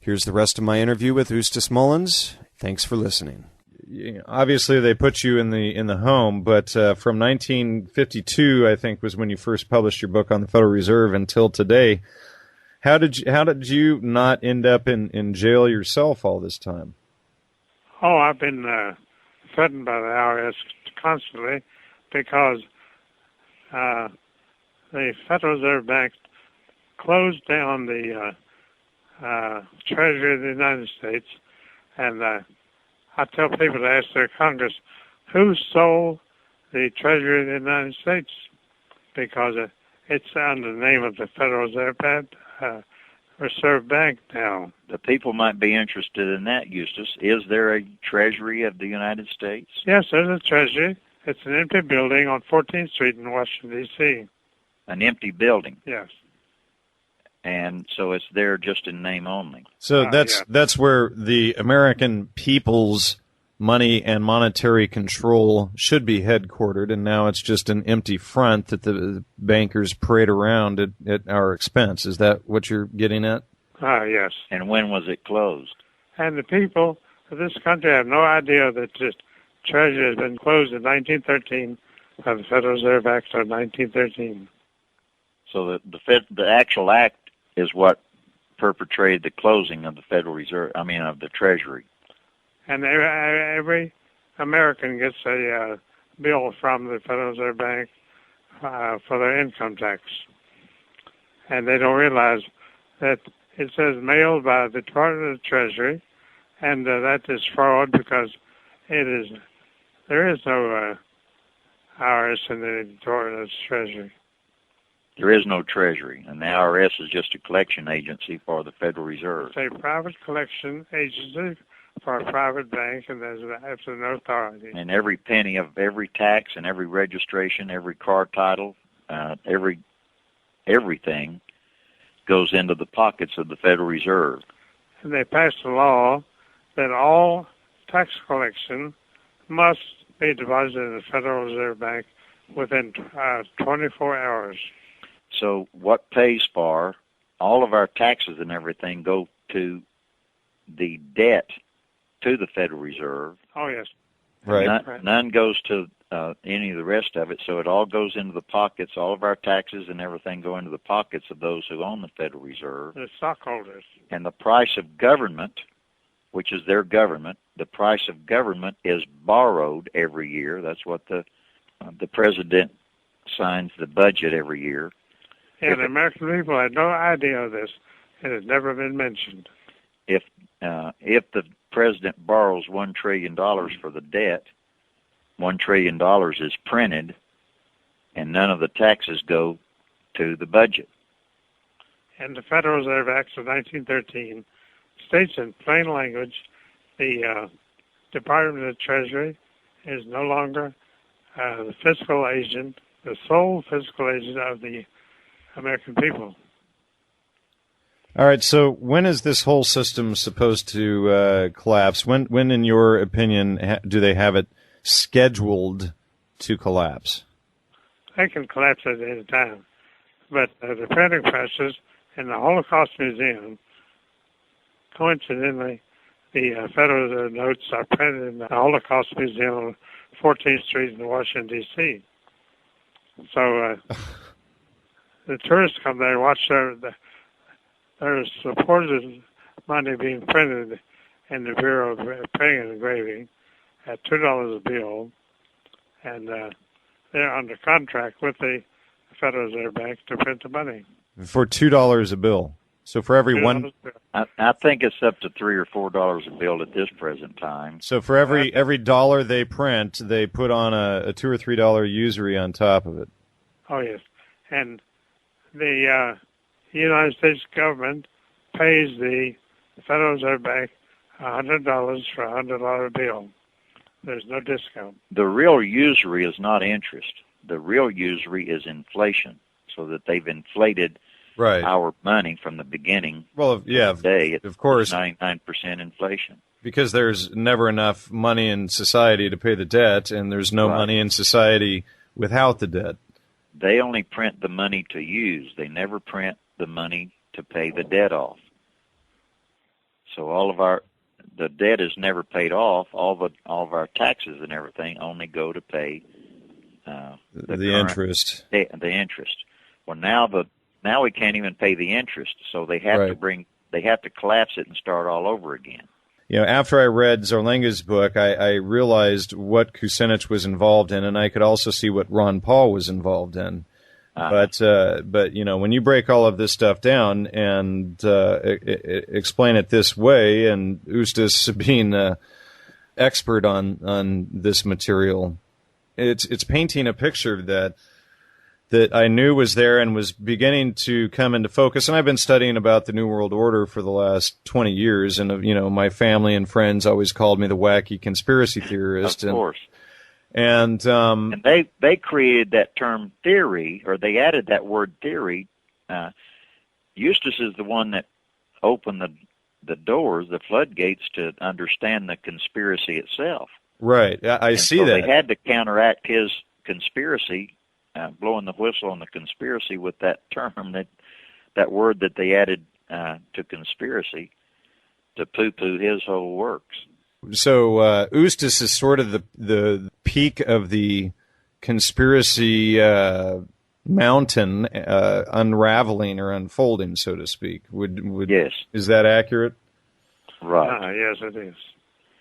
Here's the rest of my interview with Eustace Mullins. Thanks for listening. Obviously, they put you in the home, but from 1952, I think, was when you first published your book on the Federal Reserve until today. How did you not end up in jail yourself all this time? Oh, I've been threatened by the IRS constantly because the Federal Reserve Bank closed down the Treasury of the United States, and I tell people to ask their Congress, who stole the Treasury of the United States? Because it's under the name of the Federal Reserve Bank now. The people might be interested in that, Eustace. Is there a Treasury of the United States? Yes, there's a Treasury. It's an empty building on 14th Street in Washington, D.C. An empty building? Yes. And so it's there just in name only. So that's where the American people's money and monetary control should be headquartered, and now it's just an empty front that the bankers parade around at our expense. Is that what you're getting at? Yes. And when was it closed? And the people of this country have no idea that the Treasury has been closed in 1913 by the Federal Reserve Act of 1913. So the actual act is what perpetrated the closing of the Federal Reserve, of the Treasury. And every American gets a bill from the Federal Reserve Bank for their income tax. And they don't realize that it says mailed by the Department of the Treasury, and that is fraud because there is no IRS in the Department of the Treasury. There is no Treasury, and the IRS is just a collection agency for the Federal Reserve. It's a private collection agency for a private bank, and there's absolutely no authority. And every penny of every tax and every registration, every car title, everything goes into the pockets of the Federal Reserve. And they passed a law that all tax collection must be deposited in the Federal Reserve Bank within 24 hours. So what pays for all of our taxes and everything go to the debt to the Federal Reserve. Oh, yes. Right. None goes to any of the rest of it, so it all goes into the pockets. All of our taxes and everything go into the pockets of those who own the Federal Reserve. The stockholders. And the price of government, which is their government, the price of government is borrowed every year. That's what the president signs the budget every year. And the American people had no idea of this. It has never been mentioned. If the president borrows $1 trillion for the debt, $1 trillion is printed, and none of the taxes go to the budget. And the Federal Reserve Act of 1913 states in plain language the Department of the Treasury is no longer the fiscal agent, the sole fiscal agent of the American people. All right, so when is this whole system supposed to collapse? When, in your opinion, do they have it scheduled to collapse? They can collapse at any time. But the printing presses and the Holocaust Museum, coincidentally, the Federal Reserve notes are printed in the Holocaust Museum on 14th Street in Washington, D.C. So the tourists come there and watch their supposed money being printed in the Bureau of Printing and Engraving at $2 a bill, and they're under contract with the Federal Reserve Bank to print the money. For $2 a bill. So for every one... I think it's up to $3 or $4 a bill at this present time. So for every dollar they print, they put on a $2 or $3 usury on top of it. Oh, yes. And the United States government pays the Federal Reserve Bank $100 for a $100 bill. There's no discount. The real usury is not interest. The real usury is inflation, so that they've inflated our money from the beginning. Well, yeah, of the day. Of course. 99% inflation. Because there's never enough money in society to pay the debt, and there's no money in society without the debt. They only print the money to use. They never print the money to pay the debt off. So the debt is never paid off. All of our taxes and everything only go to pay the interest. The interest. Well, now we can't even pay the interest, so they have to collapse it and start all over again. After I read Zarlenga's book, I realized what Kucinich was involved in, and I could also see what Ron Paul was involved in. But when you break all of this stuff down and explain it this way, and Eustace being an expert on this material, it's painting a picture that I knew was there and was beginning to come into focus. And I've been studying about the New World Order for the last 20 years, and my family and friends always called me the wacky conspiracy theorist. Of course. And they created that term theory, or they added that word theory. Eustace is the one that opened the doors, the floodgates, to understand the conspiracy itself. Right, I see that. They had to counteract his conspiracy, blowing the whistle on the conspiracy with that term, that word that they added to conspiracy, to poo-poo his whole works. So Eustace is sort of the peak of the conspiracy mountain unraveling or unfolding, so to speak. Yes. Is that accurate? Right. Yes, it is.